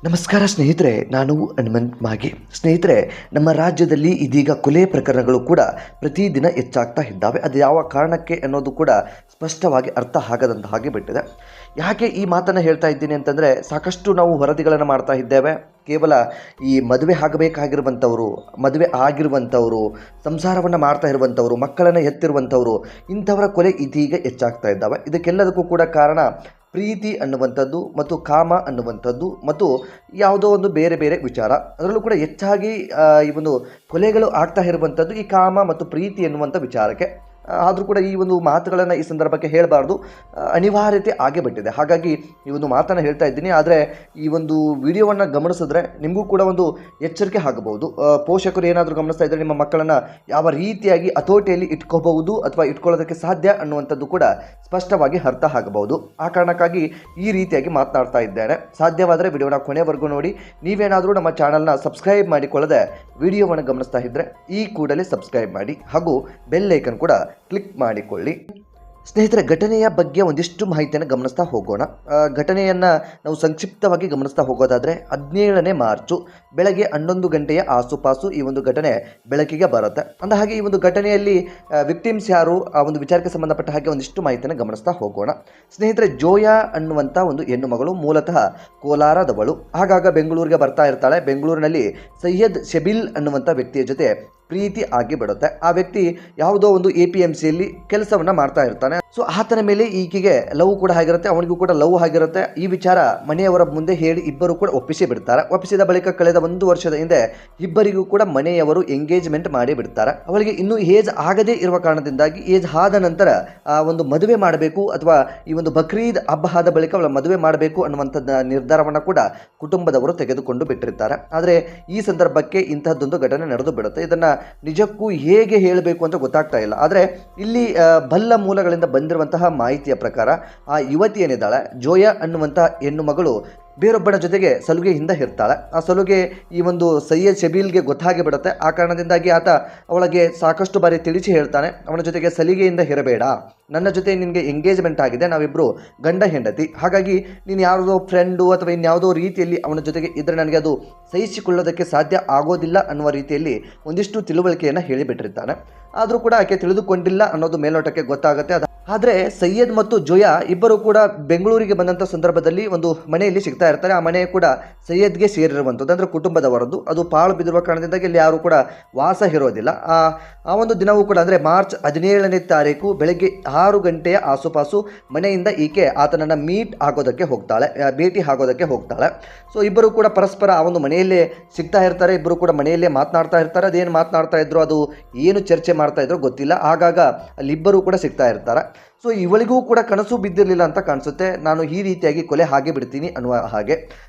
ನಮಸ್ಕಾರ ಸ್ನೇಹಿತರೆ, ನಾನು ಹನುಮಂತ್ ಮಾಗಿ. ಸ್ನೇಹಿತರೆ, ನಮ್ಮ ರಾಜ್ಯದಲ್ಲಿ ಇದೀಗ ಕೊಲೆ ಪ್ರಕರಣಗಳು ಕೂಡ ಪ್ರತಿದಿನ ಹೆಚ್ಚಾಗ್ತಾ ಇದ್ದಾವೆ. ಅದು ಯಾವ ಕಾರಣಕ್ಕೆ ಅನ್ನೋದು ಕೂಡ ಸ್ಪಷ್ಟವಾಗಿ ಅರ್ಥ ಆಗದಂತ ಹಾಗೆ ಬಿಟ್ಟಿದೆ. ಯಾಕೆ ಈ ಮಾತನ್ನು ಹೇಳ್ತಾ ಇದ್ದೀನಿ ಅಂತಂದರೆ, ಸಾಕಷ್ಟು ನಾವು ವರದಿಗಳನ್ನು ಮಾಡ್ತಾ ಇದ್ದೇವೆ. ಕೇವಲ ಈ ಮದುವೆ ಆಗಬೇಕಾಗಿರುವಂಥವರು, ಮದುವೆ ಆಗಿರುವಂಥವರು, ಸಂಸಾರವನ್ನು ಮಾಡ್ತಾ ಇರುವಂಥವರು, ಮಕ್ಕಳನ್ನು ಹೆತ್ತಿರುವಂಥವರು, ಇಂಥವರ ಕೊಲೆ ಇದೀಗ ಹೆಚ್ಚಾಗ್ತಾ ಇದ್ದಾವೆ. ಇದಕ್ಕೆಲ್ಲದಕ್ಕೂ ಕೂಡ ಕಾರಣ ಪ್ರೀತಿ ಅನ್ನುವಂಥದ್ದು ಮತ್ತು ಕಾಮ ಅನ್ನುವಂಥದ್ದು ಮತ್ತು ಯಾವುದೋ ಒಂದು ಬೇರೆ ಬೇರೆ ವಿಚಾರ. ಅದರಲ್ಲೂ ಕೂಡ ಹೆಚ್ಚಾಗಿ ಈ ಒಂದು ಕೊಲೆಗಳು ಆಗ್ತಾ ಇರುವಂಥದ್ದು ಈ ಕಾಮ ಮತ್ತು ಪ್ರೀತಿ ಎನ್ನುವಂಥ ವಿಚಾರಕ್ಕೆ. ಆದರೂ ಕೂಡ ಈ ಒಂದು ಮಾತುಗಳನ್ನು ಈ ಸಂದರ್ಭಕ್ಕೆ ಹೇಳಬಾರ್ದು, ಅನಿವಾರ್ಯತೆ ಆಗೇ ಬಿಟ್ಟಿದೆ. ಹಾಗಾಗಿ ಈ ಒಂದು ಮಾತನ್ನು ಹೇಳ್ತಾ ಇದ್ದೀನಿ. ಆದರೆ ಈ ಒಂದು ವಿಡಿಯೋವನ್ನು ಗಮನಿಸಿದ್ರೆ ನಿಮಗೂ ಕೂಡ ಒಂದು ಎಚ್ಚರಿಕೆ ಆಗಬಹುದು. ಪೋಷಕರು ಏನಾದರೂ ಗಮನಿಸ್ತಾ ಇದ್ದರೆ ನಿಮ್ಮ ಮಕ್ಕಳನ್ನು ಯಾವ ರೀತಿಯಾಗಿ ಹತೋಟಿಯಲ್ಲಿ ಇಟ್ಕೋಬಹುದು ಅಥವಾ ಇಟ್ಕೊಳ್ಳೋದಕ್ಕೆ ಸಾಧ್ಯ ಅನ್ನುವಂಥದ್ದು ಕೂಡ ಸ್ಪಷ್ಟವಾಗಿ ಅರ್ಥ ಆಗಬಹುದು. ಆ ಕಾರಣಕ್ಕಾಗಿ ಈ ರೀತಿಯಾಗಿ ಮಾತನಾಡ್ತಾ ಇದ್ದೇನೆ. ಸಾಧ್ಯವಾದರೆ ವಿಡಿಯೋನ ಕೊನೆವರೆಗೂ ನೋಡಿ. ನೀವೇನಾದರೂ ನಮ್ಮ ಚಾನಲ್ನ ಸಬ್ಸ್ಕ್ರೈಬ್ ಮಾಡಿಕೊಳ್ಳದೆ ವಿಡಿಯೋವನ್ನು ಗಮನಿಸ್ತಾ ಇದ್ದರೆ ಈ ಕೂಡಲೇ ಸಬ್ಸ್ಕ್ರೈಬ್ ಮಾಡಿ ಹಾಗೂ ಬೆಲ್ ಐಕನ್ ಕೂಡ ಕ್ಲಿಕ್ ಮಾಡಿಕೊಳ್ಳಿ. ಸ್ನೇಹಿತರೆ, ಘಟನೆಯ ಬಗ್ಗೆ ಒಂದಿಷ್ಟು ಮಾಹಿತಿಯನ್ನು ಗಮನಿಸ್ತಾ ಹೋಗೋಣ. ಘಟನೆಯನ್ನು ನಾವು ಸಂಕ್ಷಿಪ್ತವಾಗಿ ಗಮನಿಸ್ತಾ ಹೋಗೋದಾದರೆ 17ನೇ ಮಾರ್ಚು ಬೆಳಗ್ಗೆ 11 ಗಂಟೆಯ ಆಸುಪಾಸು ಈ ಒಂದು ಘಟನೆ ಬೆಳಕಿಗೆ ಬರುತ್ತೆ. ಅಂದ ಹಾಗೆ ಈ ಒಂದು ಘಟನೆಯಲ್ಲಿ ವಿಕ್ಟಿಮ್ಸ್ ಯಾರು, ಆ ಒಂದು ವಿಚಾರಕ್ಕೆ ಸಂಬಂಧಪಟ್ಟ ಹಾಗೆ ಒಂದಿಷ್ಟು ಮಾಹಿತಿಯನ್ನು ಗಮನಿಸ್ತಾ ಹೋಗೋಣ. ಸ್ನೇಹಿತರೆ, ಜೋಯಾ ಅನ್ನುವಂಥ ಒಂದು ಹೆಣ್ಣು ಮಗಳು ಮೂಲತಃ ಕೋಲಾರದವಳು. ಆಗಾಗ ಬೆಂಗಳೂರಿಗೆ ಬರ್ತಾ ಇರ್ತಾಳೆ. ಬೆಂಗಳೂರಿನಲ್ಲಿ ಸೈಯದ್ ಶಬೀಲ್ ಅನ್ನುವಂಥ ವ್ಯಕ್ತಿಯ ಜೊತೆ ಪ್ರೀತಿ ಆಗಿ ಬಿಡುತ್ತೆ. ಆ ವ್ಯಕ್ತಿ ಯಾವುದೋ ಒಂದು APMCಯಲ್ಲಿ ಕೆಲಸವನ್ನು ಮಾಡ್ತಾ ಇರ್ತಾನೆ. ಸೊ ಆತನ ಮೇಲೆ ಈಕೆಗೆ ಲವ್ ಕೂಡ ಆಗಿರುತ್ತೆ, ಅವನಿಗೂ ಕೂಡ ಲವ್ ಆಗಿರುತ್ತೆ. ಈ ವಿಚಾರ ಮನೆಯವರ ಮುಂದೆ ಹೇಳಿ ಇಬ್ಬರು ಕೂಡ ಒಪ್ಪಿಸಿ ಬಿಡ್ತಾರೆ. ಒಪ್ಪಿಸಿದ ಬಳಿಕ ಕಳೆದ 1 ವರ್ಷದ ಹಿಂದೆ ಇಬ್ಬರಿಗೂ ಕೂಡ ಮನೆಯವರು ಎಂಗೇಜ್ಮೆಂಟ್ ಮಾಡಿ ಬಿಡ್ತಾರೆ. ಅವಳಿಗೆ ಇನ್ನೂ ಏಜ್ ಆಗದೇ ಇರುವ ಕಾರಣದಿಂದಾಗಿ ಏಜ್ ಆದ ನಂತರ ಒಂದು ಮದುವೆ ಮಾಡಬೇಕು ಅಥವಾ ಈ ಒಂದು ಬಕ್ರೀದ್ ಹಬ್ಬ ಆದ ಬಳಿಕ ಅವಳ ಮದುವೆ ಮಾಡಬೇಕು ಅನ್ನುವಂಥದ್ದು ನಿರ್ಧಾರವನ್ನು ಕೂಡ ಕುಟುಂಬದವರು ತೆಗೆದುಕೊಂಡು ಬಿಟ್ಟಿರ್ತಾರೆ. ಆದರೆ ಈ ಸಂದರ್ಭಕ್ಕೆ ಇಂತಹದ್ದೊಂದು ಘಟನೆ ನಡೆದು ಬಿಡುತ್ತೆ. ಇದನ್ನು ನಿಜಕ್ಕೂ ಹೇಗೆ ಹೇಳಬೇಕು ಅಂತ ಗೊತ್ತಾಗ್ತಾ ಇಲ್ಲ. ಆದರೆ ಇಲ್ಲಿ ಬಲ್ಲ ಮೂಲಗಳಿಂದ ಬಂದಿರುವಂತಹ ಮಾಹಿತಿಯ ಪ್ರಕಾರ ಆ ಯುವತಿ ಏನಿದ್ದಾಳೆ, ಜೋಯಾ ಅನ್ನುವಂಥ ಹೆಣ್ಣು ಮಗಳು ಬೇರೊಬ್ಬನ ಜೊತೆಗೆ ಸಲುಗೆಯಿಂದ ಇರ್ತಾಳೆ. ಆ ಸಲುಗೆ ಈ ಒಂದು ಸೈಯದ್ ಶಬೀಲ್ಗೆ ಗೊತ್ತಾಗಿ ಬಿಡುತ್ತೆ. ಆ ಕಾರಣದಿಂದಾಗಿ ಆತ ಅವಳಿಗೆ ಸಾಕಷ್ಟು ಬಾರಿ ತಿಳಿಸಿ ಹೇಳ್ತಾನೆ, ಅವನ ಜೊತೆಗೆ ಸಲಿಗೆಯಿಂದ ಇರಬೇಡ, ನನ್ನ ಜೊತೆ ನಿನಗೆ ಎಂಗೇಜ್ಮೆಂಟ್ ಆಗಿದೆ, ನಾವಿಬ್ಬರು ಗಂಡ ಹೆಂಡತಿ, ಹಾಗಾಗಿ ನೀನು ಯಾವುದೋ ಫ್ರೆಂಡು ಅಥವಾ ಇನ್ಯಾವುದೋ ರೀತಿಯಲ್ಲಿ ಅವನ ಜೊತೆಗೆ ಇದ್ದರೆ ನನಗೆ ಅದು ಸಹಿಸಿಕೊಳ್ಳೋದಕ್ಕೆ ಸಾಧ್ಯ ಆಗೋದಿಲ್ಲ ಅನ್ನುವ ರೀತಿಯಲ್ಲಿ ಒಂದಿಷ್ಟು ತಿಳುವಳಿಕೆಯನ್ನು ಹೇಳಿಬಿಟ್ಟಿರ್ತಾನೆ. ಆದರೂ ಕೂಡ ಆಕೆ ತಿಳಿದುಕೊಂಡಿಲ್ಲ ಅನ್ನೋದು ಮೇಲ್ನೋಟಕ್ಕೆ ಗೊತ್ತಾಗುತ್ತೆ. ಆದರೆ ಸೈಯದ್ ಮತ್ತು ಜೋಯಾ ಇಬ್ಬರು ಕೂಡ ಬೆಂಗಳೂರಿಗೆ ಬಂದಂಥ ಸಂದರ್ಭದಲ್ಲಿ ಒಂದು ಮನೆಯಲ್ಲಿ ಸಿಗ್ತಾ ಇರ್ತಾರೆ. ಆ ಮನೆ ಕೂಡ ಸೈಯದ್ಗೆ ಸೇರಿರುವಂಥದ್ದು, ಅಂದರೆ ಕುಟುಂಬದವರದ್ದು. ಅದು ಪಾಳು ಬಿದ್ದಿರುವ ಕಾರಣದಿಂದಾಗಿ ಇಲ್ಲಿ ಯಾರು ಕೂಡ ವಾಸ ಇರೋದಿಲ್ಲ. ಆ ಒಂದು ದಿನವೂ ಕೂಡ ಅಂದರೆ ಮಾರ್ಚ್ 17ನೇ ತಾರೀಕು ಬೆಳಗ್ಗೆ 6 ಗಂಟೆಯ ಆಸುಪಾಸು ಮನೆಯಿಂದ ಈಕೆ ಆತನನ್ನು ಮೀಟ್ ಆಗೋದಕ್ಕೆ ಹೋಗ್ತಾಳೆ, ಭೇಟಿ ಆಗೋದಕ್ಕೆ ಹೋಗ್ತಾಳೆ. ಸೊ ಇಬ್ಬರು ಕೂಡ ಪರಸ್ಪರ ಆ ಒಂದು ಮನೆಯಲ್ಲೇ ಸಿಗ್ತಾ ಇರ್ತಾರೆ. ಇಬ್ಬರು ಕೂಡ ಮನೆಯಲ್ಲೇ ಮಾತನಾಡ್ತಾ ಇರ್ತಾರೆ. ಅದೇನು ಮಾತನಾಡ್ತಾ ಇದ್ರು, ಅದು ಏನು ಚರ್ಚೆ ಮಾಡ್ತಾ ಇದ್ರು ಗೊತ್ತಿಲ್ಲ. ಆಗಾಗ ಅಲ್ಲಿಬ್ಬರು ಕೂಡ ಸಿಗ್ತಾ ಇರ್ತಾರೆ. ಸೊ ಇವಳಿಗೂ ಕೂಡ ಕನಸು ಬಿದ್ದಿರಲಿಲ್ಲ ಅಂತ ಕಾಣಿಸುತ್ತೆ, ನಾನು ಈ ರೀತಿಯಾಗಿ ಕೊಲೆ ಹಾಗೆ ಬಿಡ್ತೀನಿ ಅನ್ನುವ ಹಾಗೆ.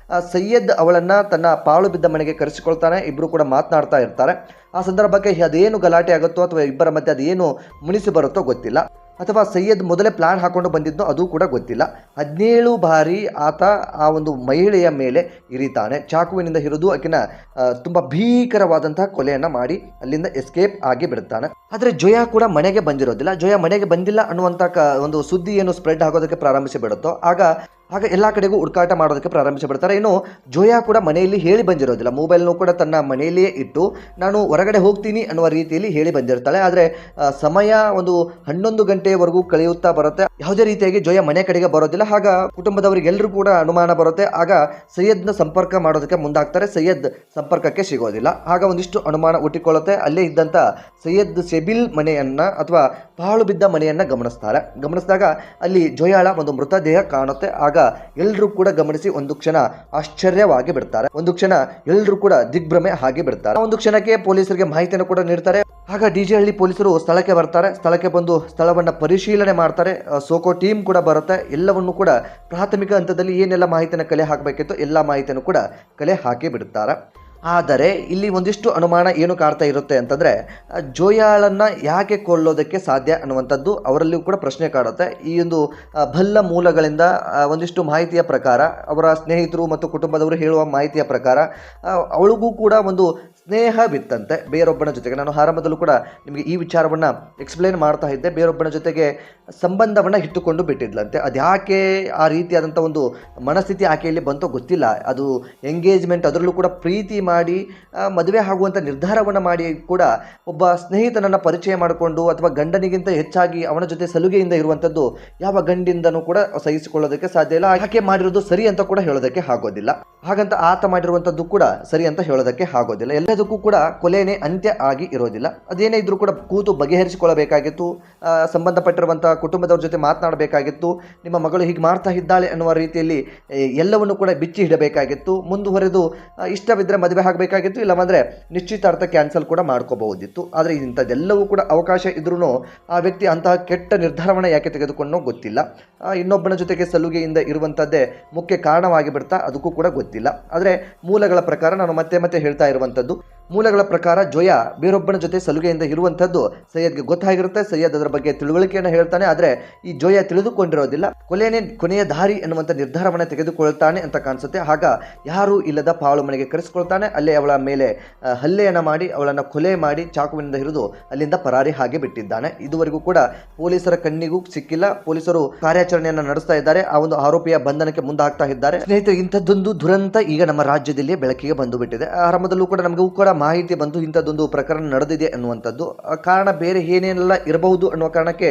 ಸೈಯದ್ ಅವಳನ್ನು ತನ್ನ ಪಾಳು ಬಿದ್ದ ಮನೆಗೆ ಕರೆಸಿಕೊಳ್ತಾನೆ. ಇಬ್ಬರು ಕೂಡ ಮಾತನಾಡ್ತಾ ಇರ್ತಾರೆ. ಆ ಸಂದರ್ಭಕ್ಕೆ ಅದೇನು ಗಲಾಟೆ ಆಗುತ್ತೋ ಅಥವಾ ಇಬ್ಬರ ಮಧ್ಯೆ ಅದೇನು ಮುನಿಸಿ ಬರುತ್ತೋ ಗೊತ್ತಿಲ್ಲ, ಅಥವಾ ಸೈಯದ್ ಮೊದಲೇ ಪ್ಲಾನ್ ಹಾಕೊಂಡು ಬಂದಿದ್ದೋ ಅದು ಕೂಡ ಗೊತ್ತಿಲ್ಲ. 17 ಬಾರಿ ಆತ ಆ ಒಂದು ಮಹಿಳೆಯ ಮೇಲೆ ಇರಿತಾನೆ. ಚಾಕುವಿನಿಂದ ಹಿಡಿದು ಆಕೆನ ತುಂಬ ಭೀಕರವಾದಂತಹ ಕೊಲೆಯನ್ನು ಮಾಡಿ ಅಲ್ಲಿಂದ ಎಸ್ಕೇಪ್ ಆಗಿ ಬಿಡುತ್ತಾನೆ. ಆದರೆ ಜೋಯಾ ಕೂಡ ಮನೆಗೆ ಬಂದಿರೋದಿಲ್ಲ. ಜೋಯಾ ಮನೆಗೆ ಬಂದಿಲ್ಲ ಅನ್ನುವಂಥ ಒಂದು ಸುದ್ದಿ ಏನು ಸ್ಪ್ರೆಡ್ ಆಗೋದಕ್ಕೆ ಪ್ರಾರಂಭಿಸಿ ಬಿಡುತ್ತೋ ಆಗ ಎಲ್ಲ ಕಡೆಗೂ ಹುಡುಕಾಟ ಮಾಡೋದಕ್ಕೆ ಪ್ರಾರಂಭಿಸಿಬಿಡ್ತಾರೆ. ಇನ್ನು ಜೋಯಾ ಕೂಡ ಮನೆಯಲ್ಲಿ ಹೇಳಿ ಬಂದಿರೋದಿಲ್ಲ. ಮೊಬೈಲ್ನೂ ಕೂಡ ತನ್ನ ಮನೆಯಲ್ಲಿಯೇ ಇಟ್ಟು ನಾನು ಹೊರಗಡೆ ಹೋಗ್ತೀನಿ ಅನ್ನುವ ರೀತಿಯಲ್ಲಿ ಹೇಳಿ ಬಂದಿರ್ತಾಳೆ. ಆದರೆ ಸಮಯ ಒಂದು 11 ಗಂಟೆಯವರೆಗೂ ಕಳೆಯುತ್ತಾ ಬರುತ್ತೆ. ಯಾವುದೇ ರೀತಿಯಾಗಿ ಜೋಯಾ ಮನೆ ಕಡೆಗೆ ಬರೋದಿಲ್ಲ. ಆಗ ಕುಟುಂಬದವರಿಗೆಲ್ಲರೂ ಕೂಡ ಅನುಮಾನ ಬರುತ್ತೆ. ಆಗ ಸೈಯದ್ನ ಸಂಪರ್ಕ ಮಾಡೋದಕ್ಕೆ ಮುಂದಾಗ್ತಾರೆ. ಸೈಯದ್ ಸಂಪರ್ಕಕ್ಕೆ ಸಿಗೋದಿಲ್ಲ. ಆಗ ಒಂದಿಷ್ಟು ಅನುಮಾನ ಹುಟ್ಟಿಕೊಳ್ಳುತ್ತೆ. ಅಲ್ಲೇ ಇದ್ದಂಥ ಸೈಯದ್ ಶಬೀಲ್ ಮನೆಯನ್ನು ಅಥವಾ ಪಾಳು ಬಿದ್ದ ಮನೆಯನ್ನು ಗಮನಿಸಿದಾಗ ಅಲ್ಲಿ ಜೋಯಾಳ ಒಂದು ಮೃತದೇಹ ಕಾಣುತ್ತೆ. ಆಗ ಎಲ್ಲರೂ ಕೂಡ ಗಮನಿಸಿ ಒಂದು ಕ್ಷಣ ಆಶ್ಚರ್ಯವಾಗಿ ಬಿಡ್ತಾರೆ. ಒಂದು ಕ್ಷಣ ಎಲ್ಲರೂ ಕೂಡ ದಿಗ್ಭ್ರಮೆ ಆಗಿ ಬಿಡ್ತಾರೆ. ಒಂದು ಕ್ಷಣಕ್ಕೆ ಪೊಲೀಸರಿಗೆ ಮಾಹಿತಿಯನ್ನು ಕೂಡ ನೀಡ್ತಾರೆ. ಆಗ DJ-ಹಳ್ಳಿ ಪೊಲೀಸರು ಸ್ಥಳಕ್ಕೆ ಬರ್ತಾರೆ. ಸ್ಥಳಕ್ಕೆ ಬಂದು ಸ್ಥಳವನ್ನು ಪರಿಶೀಲನೆ ಮಾಡ್ತಾರೆ. ಸೋಕೋ ಟೀಮ್ ಕೂಡ ಬರುತ್ತೆ. ಎಲ್ಲವನ್ನು ಕೂಡ ಪ್ರಾಥಮಿಕ ಹಂತದಲ್ಲಿ ಏನೆಲ್ಲ ಮಾಹಿತಿಯನ್ನು ಕಲೆ ಹಾಕಬೇಕಿತ್ತು ಎಲ್ಲ ಮಾಹಿತಿಯನ್ನು ಕೂಡ ಕಲೆ ಹಾಕಿ ಬಿಡುತ್ತಾರೆ. ಆದರೆ ಇಲ್ಲಿ ಒಂದಿಷ್ಟು ಅನುಮಾನ ಏನು ಕಾಡ್ತಾ ಇರುತ್ತೆ ಅಂತಂದರೆ, ಜೋಯಾಳನ್ನು ಯಾಕೆ ಕೊಲ್ಲೋದಕ್ಕೆ ಸಾಧ್ಯ ಅನ್ನುವಂಥದ್ದು ಅವರಲ್ಲಿಯೂ ಕೂಡ ಪ್ರಶ್ನೆ ಕಾಡುತ್ತೆ. ಈ ಒಂದು ಬಲ್ಲ ಮೂಲಗಳಿಂದ ಒಂದಿಷ್ಟು ಮಾಹಿತಿಯ ಪ್ರಕಾರ, ಅವರ ಸ್ನೇಹಿತರು ಮತ್ತು ಕುಟುಂಬದವರು ಹೇಳುವ ಮಾಹಿತಿಯ ಪ್ರಕಾರ ಅವಳಿಗೂ ಕೂಡ ಒಂದು ಸ್ನೇಹವಿತ್ತಂತೆ ಬೇರೊಬ್ಬನ ಜೊತೆಗೆ. ನಾನು ಆರಂಭದಲ್ಲೂ ಕೂಡ ನಿಮಗೆ ಈ ವಿಚಾರವನ್ನು ಎಕ್ಸ್ಪ್ಲೇನ್ ಮಾಡ್ತಾ ಇದ್ದೆ. ಬೇರೊಬ್ಬನ ಜೊತೆಗೆ ಸಂಬಂಧವನ್ನು ಇಟ್ಟುಕೊಂಡು ಬಿಟ್ಟಿದ್ಲಂತೆ. ಅದು ಯಾಕೆ ಆ ರೀತಿಯಾದಂಥ ಒಂದು ಮನಸ್ಥಿತಿ ಆಕೆಯಲ್ಲಿ ಬಂತೋ ಗೊತ್ತಿಲ್ಲ. ಅದು ಎಂಗೇಜ್ಮೆಂಟ್, ಅದರಲ್ಲೂ ಕೂಡ ಪ್ರೀತಿ ಮಾಡಿ ಮದುವೆ ಆಗುವಂಥ ನಿರ್ಧಾರವನ್ನು ಮಾಡಿ ಕೂಡ ಒಬ್ಬ ಸ್ನೇಹಿತನನ್ನು ಪರಿಚಯ ಮಾಡಿಕೊಂಡು ಅಥವಾ ಗಂಡನಿಗಿಂತ ಹೆಚ್ಚಾಗಿ ಅವನ ಜೊತೆ ಸಲುಗೆಯಿಂದ ಇರುವಂಥದ್ದು ಯಾವ ಗಂಡಿಂದನೂ ಕೂಡ ಸಹಿಸಿಕೊಳ್ಳೋದಕ್ಕೆ ಸಾಧ್ಯ ಇಲ್ಲ. ಆಕೆ ಮಾಡಿರೋದು ಸರಿ ಅಂತ ಕೂಡ ಹೇಳೋದಕ್ಕೆ ಆಗೋದಿಲ್ಲ. ಹಾಗಂತ ಆತ ಮಾಡಿರುವಂಥದ್ದು ಕೂಡ ಸರಿ ಅಂತ ಹೇಳೋದಕ್ಕೆ ಆಗೋದಿಲ್ಲ. ಎಲ್ಲದಕ್ಕೂ ಕೂಡ ಕೊಲೆನೇ ಅಂತ್ಯ ಆಗಿ ಇರೋದಿಲ್ಲ. ಅದೇನೇ ಇದ್ರೂ ಕೂಡ ಕೂತು ಬಗೆಹರಿಸಿಕೊಳ್ಳಬೇಕಾಗಿತ್ತು. ಸಂಬಂಧಪಟ್ಟಿರುವಂಥ ಕುಟುಂಬದವ್ರ ಜೊತೆ ಮಾತನಾಡಬೇಕಾಗಿತ್ತು. ನಿಮ್ಮ ಮಗಳು ಹೀಗೆ ಮಾಡ್ತಾ ಇದ್ದಾಳೆ ಅನ್ನುವ ರೀತಿಯಲ್ಲಿ ಎಲ್ಲವನ್ನು ಕೂಡ ಬಿಚ್ಚಿ ಇಡಬೇಕಾಗಿತ್ತು. ಮುಂದುವರೆದು ಇಷ್ಟವಿದ್ದರೆ ಮದುವೆ ಆಗಬೇಕಾಗಿತ್ತು, ಇಲ್ಲವಂದರೆ ನಿಶ್ಚಿತಾರ್ಥ ಕ್ಯಾನ್ಸಲ್ ಕೂಡ ಮಾಡ್ಕೋಬಹುದಿತ್ತು. ಆದರೆ ಇಂಥದ್ದೆಲ್ಲವೂ ಕೂಡ ಅವಕಾಶ ಇದ್ರೂ ಆ ವ್ಯಕ್ತಿ ಅಂತಹ ಕೆಟ್ಟ ನಿರ್ಧಾರವನ್ನು ಯಾಕೆ ತೆಗೆದುಕೊಂಡೋ ಗೊತ್ತಿಲ್ಲ. ಇನ್ನೊಬ್ಬನ ಜೊತೆಗೆ ಸಲುಗೆಯಿಂದ ಇರುವಂಥದ್ದೇ ಮುಖ್ಯ ಕಾರಣವಾಗಿ ಬಿಡ್ತಾ, ಅದಕ್ಕೂ ಕೂಡ ಗೊತ್ತಿಲ್ಲ. ಆದರೆ ಮೂಲಗಳ ಪ್ರಕಾರ, ನಾನು ಮತ್ತೆ ಮತ್ತೆ ಹೇಳ್ತಾ ಇರುವಂಥದ್ದು, ಮೂಲಗಳ ಪ್ರಕಾರ ಜೋಯಾ ಬೇರೊಬ್ಬನ ಜೊತೆ ಸಲುಗೆಯಿಂದ ಇರುವಂಥದ್ದು ಸೈಯದ್ಗೆ ಗೊತ್ತಾಗಿರುತ್ತೆ. ಸೈಯದ್ ಅದರ ಬಗ್ಗೆ ತಿಳುವಳಿಕೆಯನ್ನು ಹೇಳ್ತಾನೆ. ಆದರೆ ಈ ಜೋಯಾ ತಿಳಿದುಕೊಂಡಿರೋದಿಲ್ಲ. ಕೊಲೆನೇ ಕೊನೆಯ ದಾರಿ ಎನ್ನುವಂಥ ನಿರ್ಧಾರವನ್ನು ತೆಗೆದುಕೊಳ್ತಾನೆ ಅಂತ ಕಾಣಿಸುತ್ತೆ. ಆಗ ಯಾರೂ ಇಲ್ಲದ ಪಾಳು ಮನೆಗೆ ಕರೆಸಿಕೊಳ್ತಾನೆ. ಅಲ್ಲೇ ಅವಳ ಮೇಲೆ ಹಲ್ಲೆಯನ್ನು ಮಾಡಿ ಅವಳನ್ನು ಕೊಲೆ ಮಾಡಿ ಚಾಕುವಿನಿಂದ ಹಿಡಿದು ಅಲ್ಲಿಂದ ಪರಾರಿ ಹಾಗೆ ಬಿಟ್ಟಿದ್ದಾನೆ. ಇದುವರೆಗೂ ಕೂಡ ಪೊಲೀಸರ ಕಣ್ಣಿಗೂ ಸಿಕ್ಕಿಲ್ಲ. ಪೊಲೀಸರು ಕಾರ್ಯಾಚರಣೆಯನ್ನು ನಡೆಸ್ತಾ ಇದ್ದಾರೆ. ಆ ಒಂದು ಆರೋಪಿಯ ಬಂಧನಕ್ಕೆ ಮುಂದಾಗ್ತಾ ಇದ್ದಾರೆ. ಸ್ನೇಹಿತರೆ, ಇಂಥದ್ದೊಂದು ದುರಂತ ಈಗ ನಮ್ಮ ರಾಜ್ಯದಲ್ಲಿ ಬೆಳಕಿಗೆ ಬಂದು ಬಿಟ್ಟಿದೆ. ಆರಂಭದಲ್ಲೂ ಕೂಡ ನಮಗೂ ಕೂಡ ಮಾಹಿತಿ ಬಂತು ಇಂಥದ್ದೊಂದು ಪ್ರಕರಣ ನಡೆದಿದೆ ಅನ್ನುವಂಥದ್ದು. ಕಾರಣ ಬೇರೆ ಏನೇನೆಲ್ಲ ಇರಬಹುದು ಅನ್ನುವ ಕಾರಣಕ್ಕೆ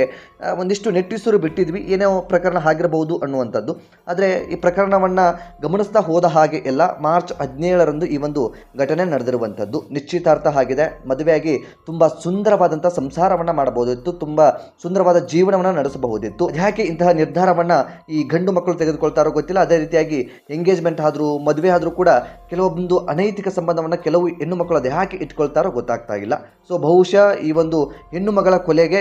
ಒಂದಿಷ್ಟು ನೆಟ್ಟಿಸರು ಬಿಟ್ಟಿದ್ವಿ, ಏನೋ ಪ್ರಕರಣ ಆಗಿರಬಹುದು ಅನ್ನುವಂಥದ್ದು. ಆದರೆ ಈ ಪ್ರಕರಣವನ್ನು ಗಮನಿಸ್ತಾ ಹೋದ ಹಾಗೆ ಎಲ್ಲ ಮಾರ್ಚ್ 17ರಂದು ಈ ಒಂದು ಘಟನೆ ನಡೆದಿರುವಂಥದ್ದು. ನಿಶ್ಚಿತಾರ್ಥ ಆಗಿದೆ, ಮದುವೆಯಾಗಿ ತುಂಬ ಸುಂದರವಾದಂಥ ಸಂಸಾರವನ್ನು ಮಾಡಬಹುದಿತ್ತು, ತುಂಬ ಸುಂದರವಾದ ಜೀವನವನ್ನು ನಡೆಸಬಹುದಿತ್ತು. ಯಾಕೆ ಇಂತಹ ನಿರ್ಧಾರವನ್ನು ಈ ಗಂಡು ಮಕ್ಕಳು ತೆಗೆದುಕೊಳ್ತಾರೋ ಗೊತ್ತಿಲ್ಲ. ಅದೇ ರೀತಿಯಾಗಿ ಎಂಗೇಜ್ಮೆಂಟ್ ಆದರೂ ಮದುವೆ ಆದರೂ ಕೂಡ ಕೆಲವೊಂದು ಅನೈತಿಕ ಸಂಬಂಧವನ್ನು ಕೆಲವು ಹೆಣ್ಣು ಮಕ್ಕಳು ಅದು ಯಾಕೆ ಇಟ್ಕೊಳ್ತಾರೋ ಗೊತ್ತಾಗ್ತಾ ಇಲ್ಲ. ಸೊ ಬಹುಶಃ ಈ ಒಂದು ಹೆಣ್ಣು ಮಗಳ ಕೊಲೆಗೆ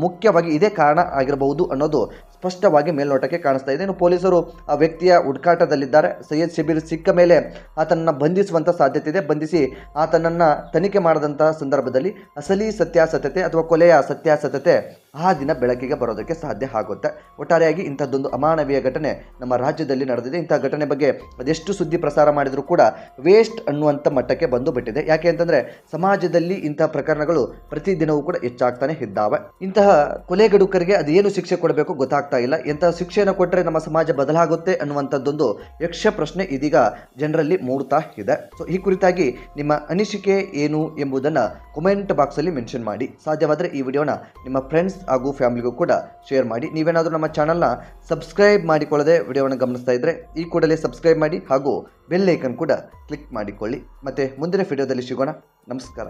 ಮುಖ್ಯವಾಗಿ ಇದೇ ಕಾರಣ ಆಗಿರಬಹುದು ಅನ್ನೋದು ಸ್ಪಷ್ಟವಾಗಿ ಮೇಲ್ನೋಟಕ್ಕೆ ಕಾಣಿಸ್ತಾ ಇದೆ. ಇನ್ನು ಪೊಲೀಸರು ಆ ವ್ಯಕ್ತಿಯ ಹುಡುಕಾಟದಲ್ಲಿದ್ದಾರೆ. ಸೈಯದ್ ಶಬೀರ್ ಸಿಕ್ಕ ಮೇಲೆ ಆತನನ್ನು ಬಂಧಿಸುವಂಥ ಸಾಧ್ಯತೆ ಇದೆ. ಬಂಧಿಸಿ ಆತನನ್ನು ತನಿಖೆ ಮಾಡಿದಂತಹ ಸಂದರ್ಭದಲ್ಲಿ ಅಸಲಿ ಸತ್ಯಾಸತ್ಯತೆ ಅಥವಾ ಕೊಲೆಯ ಸತ್ಯಾಸತ್ಯತೆ ಆ ದಿನ ಬೆಳಕಿಗೆ ಬರೋದಕ್ಕೆ ಸಾಧ್ಯ ಆಗುತ್ತೆ. ಒಟ್ಟಾರೆಯಾಗಿ ಇಂಥದ್ದೊಂದು ಅಮಾನವೀಯ ಘಟನೆ ನಮ್ಮ ರಾಜ್ಯದಲ್ಲಿ ನಡೆದಿದೆ. ಇಂಥ ಘಟನೆ ಬಗ್ಗೆ ಅದೆಷ್ಟು ಸುದ್ದಿ ಪ್ರಸಾರ ಮಾಡಿದರೂ ಕೂಡ ವೇಸ್ಟ್ ಅನ್ನುವಂಥ ಮಟ್ಟಕ್ಕೆ ಬಂದು ಬಿಟ್ಟಿದೆ. ಯಾಕೆ ಅಂತಂದರೆ ಸಮಾಜದಲ್ಲಿ ಇಂತಹ ಪ್ರಕರಣಗಳು ಪ್ರತಿದಿನವೂ ಕೂಡ ಹೆಚ್ಚಾಗ್ತಾನೆ ಇದ್ದಾವೆ. ಇಂತಹ ಕೊಲೆಗಡುಕರಿಗೆ ಅದೇನು ಶಿಕ್ಷೆ ಕೊಡಬೇಕು ಗೊತ್ತಾಗ್ತಾ ಇಲ್ಲ. ಎಂತಹ ಶಿಕ್ಷೆಯನ್ನು ಕೊಟ್ಟರೆ ನಮ್ಮ ಸಮಾಜ ಬದಲಾಗುತ್ತೆ ಅನ್ನುವಂಥದ್ದೊಂದು ಯಕ್ಷ ಪ್ರಶ್ನೆ ಇದೀಗ ಜನರಲ್ಲಿ ಮೂಡ್ತಾ ಇದೆ. ಸೊ ಈ ಕುರಿತಾಗಿ ನಿಮ್ಮ ಅನಿಸಿಕೆ ಏನು ಎಂಬುದನ್ನು ಕಮೆಂಟ್ ಬಾಕ್ಸಲ್ಲಿ ಮೆನ್ಷನ್ ಮಾಡಿ. ಸಾಧ್ಯವಾದರೆ ಈ ವಿಡಿಯೋನ ನಿಮ್ಮ ಫ್ರೆಂಡ್ಸ್ ಹಾಗೂ ಫ್ಯಾಮಿಲಿಗೂ ಕೂಡ ಶೇರ್ ಮಾಡಿ. ನೀವೇನಾದರೂ ನಮ್ಮ ಚಾನಲ್ನ ಸಬ್ಸ್ಕ್ರೈಬ್ ಮಾಡಿಕೊಳ್ಳದೆ ವಿಡಿಯೋವನ್ನು ಗಮನಿಸ್ತಾ ಇದ್ದರೆ ಈ ಕೂಡಲೇ ಸಬ್ಸ್ಕ್ರೈಬ್ ಮಾಡಿ ಹಾಗೂ ಬೆಲ್ ಐಕನ್ ಕೂಡ ಕ್ಲಿಕ್ ಮಾಡಿಕೊಳ್ಳಿ. ಮತ್ತೆ ಮುಂದಿನ ವಿಡಿಯೋದಲ್ಲಿ ಸಿಗೋಣ. ನಮಸ್ಕಾರ.